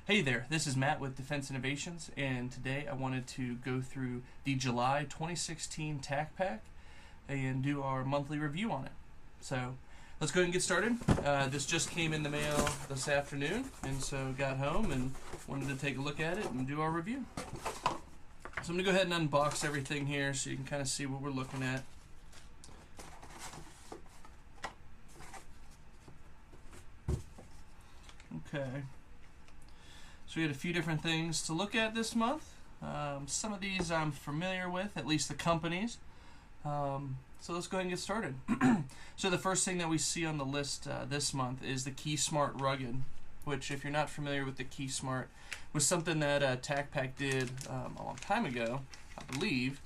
Hey there, this is Matt with Defense Innovations, and today I wanted to go through the July 2016 TacPack and do our monthly review on it. So let's go ahead and get started. This just came in the mail this afternoon, and so got home and wanted to take a look at it and do our review. So I'm going to go ahead and unbox everything here so you can kind of see what we're looking at. Okay. So we had a few different things to look at this month. Some of these I'm familiar with, at least the companies. So let's go ahead and get started. So the first thing that we see on the list this month is the KeySmart Rugged, which, if you're not familiar with the KeySmart, was something that TacPack did a long time ago, I believe.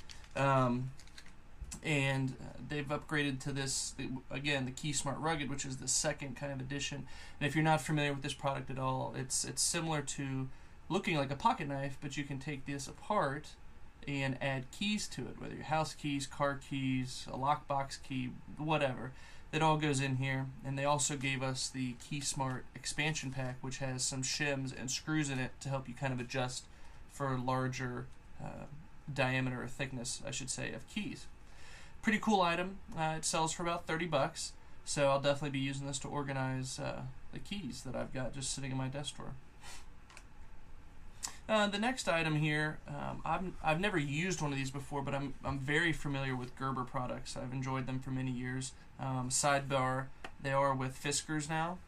And they've upgraded to this, again, the KeySmart Rugged, which is the second kind of edition. And if you're not familiar with this product at all, it's similar to looking like a pocket knife, but you can take this apart and add keys to it, whether your house keys, car keys, a lockbox key, whatever. It all goes in here. And they also gave us the KeySmart expansion pack, which has some shims and screws in it to help you kind of adjust for larger diameter or thickness, I should say, of keys. Pretty cool item. It sells for about 30 bucks, so I'll definitely be using this to organize the keys that I've got just sitting in my desk drawer. The next item here, I've never used one of these before, but I'm very familiar with Gerber products. I've enjoyed them for many years. Sidebar, they are with Fiskars now,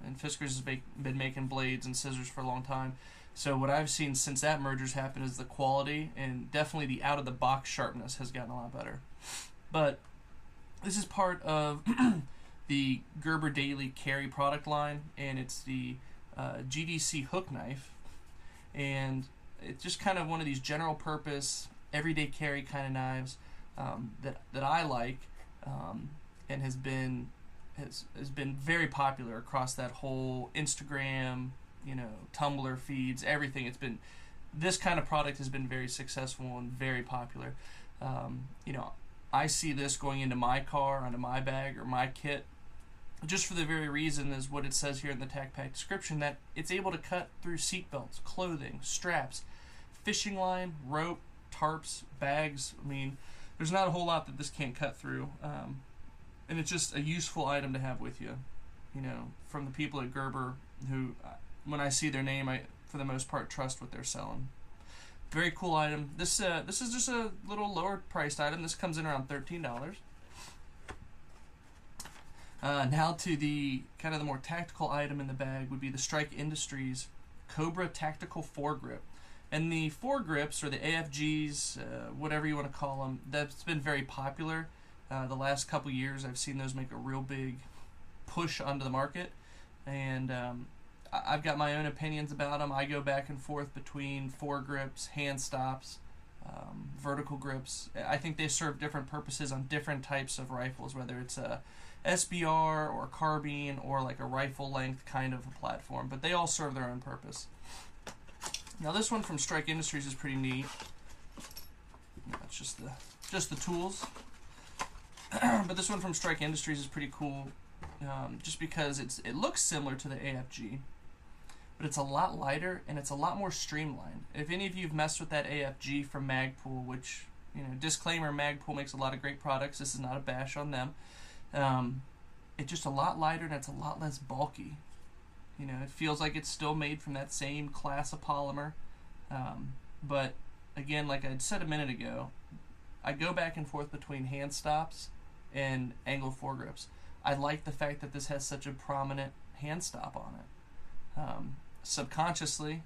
and Fiskars has been making blades and scissors for a long time. So what I've seen since that merger's happened is the quality and definitely the out-of-the-box sharpness has gotten a lot better. But this is part of the Gerber Daily Carry product line, and it's the GDC hook knife. And it's just kind of one of these general-purpose, everyday carry kind of knives that I like, and has been very popular across that whole Instagram, Tumblr feeds, everything. This kind of product has been very successful and very popular. I see this going into my car, onto my bag, or my kit, just for the very reason is what it says here in the TacPack description, that it's able to cut through seatbelts, clothing, straps, fishing line, rope, tarps, bags. I mean, there's not a whole lot that this can't cut through, and it's just a useful item to have with you, from the people at Gerber who, when I see their name, I, for the most part, trust what they're selling. Very cool item. This is just a little lower priced item. This comes in around $13. Now to the kind of the more tactical item in the bag would be the Strike Industries Cobra Tactical Foregrip. And the foregrips, or the AFGs, whatever you want to call them, that's been very popular. The last couple years I've seen those make a real big push onto the market. And I've got my own opinions about them. I go back and forth between foregrips, hand stops, vertical grips. I think they serve different purposes on different types of rifles, whether it's a SBR or carbine or like a rifle length kind of a platform, but they all serve their own purpose. Now this one from Strike Industries is pretty neat. It's just the tools. But this one from Strike Industries is pretty cool, just because it looks similar to the AFG, but it's a lot lighter and it's a lot more streamlined. If any of you have messed with that AFG from Magpul, which, disclaimer, Magpul makes a lot of great products. This is not a bash on them. It's just a lot lighter and it's a lot less bulky. It feels like it's still made from that same class of polymer. But again, like I said a minute ago, I go back and forth between hand stops and angle foregrips. I like the fact that this has such a prominent hand stop on it. Subconsciously,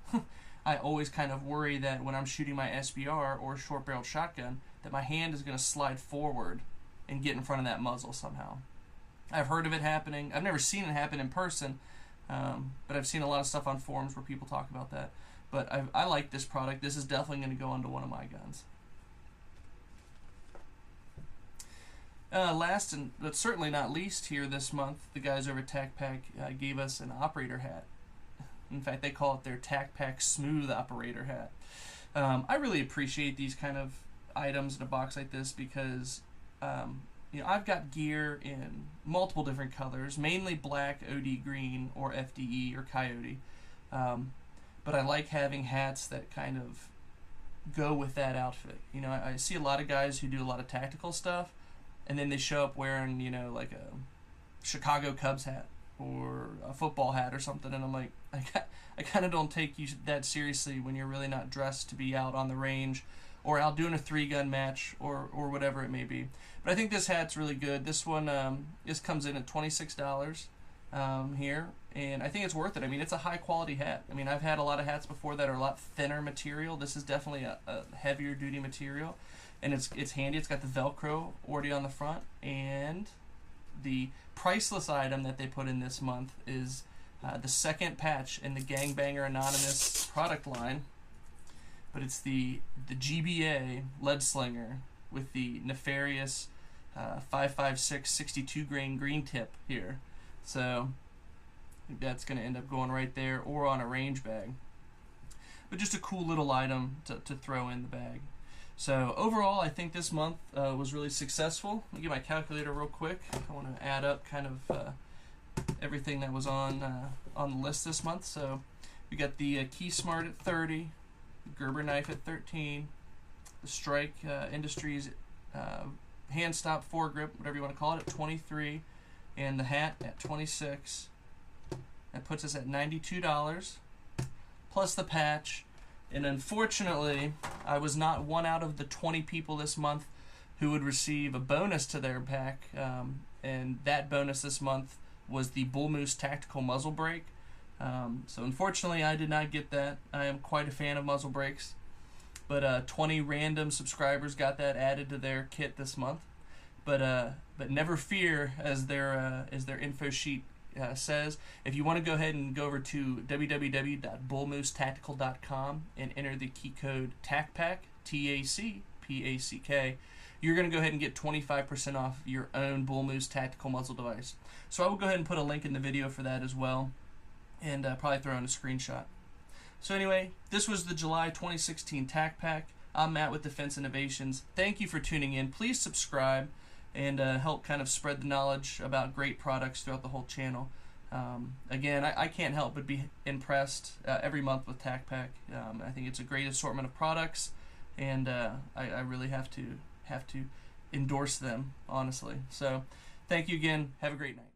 I always kind of worry that when I'm shooting my SBR or short-barreled shotgun, that my hand is going to slide forward and get in front of that muzzle somehow. I've heard of it happening. I've never seen it happen in person, but I've seen a lot of stuff on forums where people talk about that. But I like this product. This is definitely going to go onto one of my guns. Last but certainly not least here this month, the guys over at TacPack gave us an operator hat. In fact, they call it their TacPack Smooth Operator Hat. I really appreciate these kind of items in a box like this because I've got gear in multiple different colors, mainly black, OD green, or FDE or Coyote. but I like having hats that kind of go with that outfit. You know, I see a lot of guys who do a lot of tactical stuff, and then they show up wearing, you know, like a Chicago Cubs hat or a football hat or something, and I'm like, I kind of don't take you that seriously when you're really not dressed to be out on the range or out doing a 3-gun match or whatever it may be. But I think this hat's really good. This one, this comes in at $26 here, and I think it's worth it. I mean, it's a high quality hat. I mean, I've had a lot of hats before that are a lot thinner material. This is definitely a heavier duty material, and it's handy. It's got the Velcro already on the front, and the priceless item that they put in this month is the second patch in the Gangbanger Anonymous product line, but it's the GBA lead slinger with the nefarious 556 62 grain green tip here. So I think that's going to end up going right there or on a range bag. But just a cool little item to throw in the bag. So overall, I think this month was really successful. Let me get my calculator real quick. I want to add up kind of everything that was on the list this month. So we got the Key Smart at 30, the Gerber knife at 13, the Strike Industries hand stop foregrip, whatever you want to call it, at 23, and the hat at 26. That puts us at $92 plus the patch. And unfortunately, I was not one out of the 20 people this month who would receive a bonus to their pack, and that bonus this month was the Bull Moose Tactical Muzzle Brake. So unfortunately, I did not get that. I am quite a fan of muzzle brakes, but 20 random subscribers got that added to their kit this month. But never fear, as their info sheet says, if you want to go ahead and go over to www.bullmoosetactical.com and enter the key code TacPack, TACPACK, you're going to go ahead and get 25% off your own Bull Moose tactical muzzle device. So I will go ahead and put a link in the video for that as well, and probably throw in a screenshot. So anyway, this was the July 2016 TacPack. I'm Matt with Defense Innovations. Thank you for tuning in. Please subscribe and help kind of spread the knowledge about great products throughout the whole channel. Again, I can't help but be impressed every month with TacPack. I think it's a great assortment of products, and I really have to endorse them, honestly. So thank you again. Have a great night.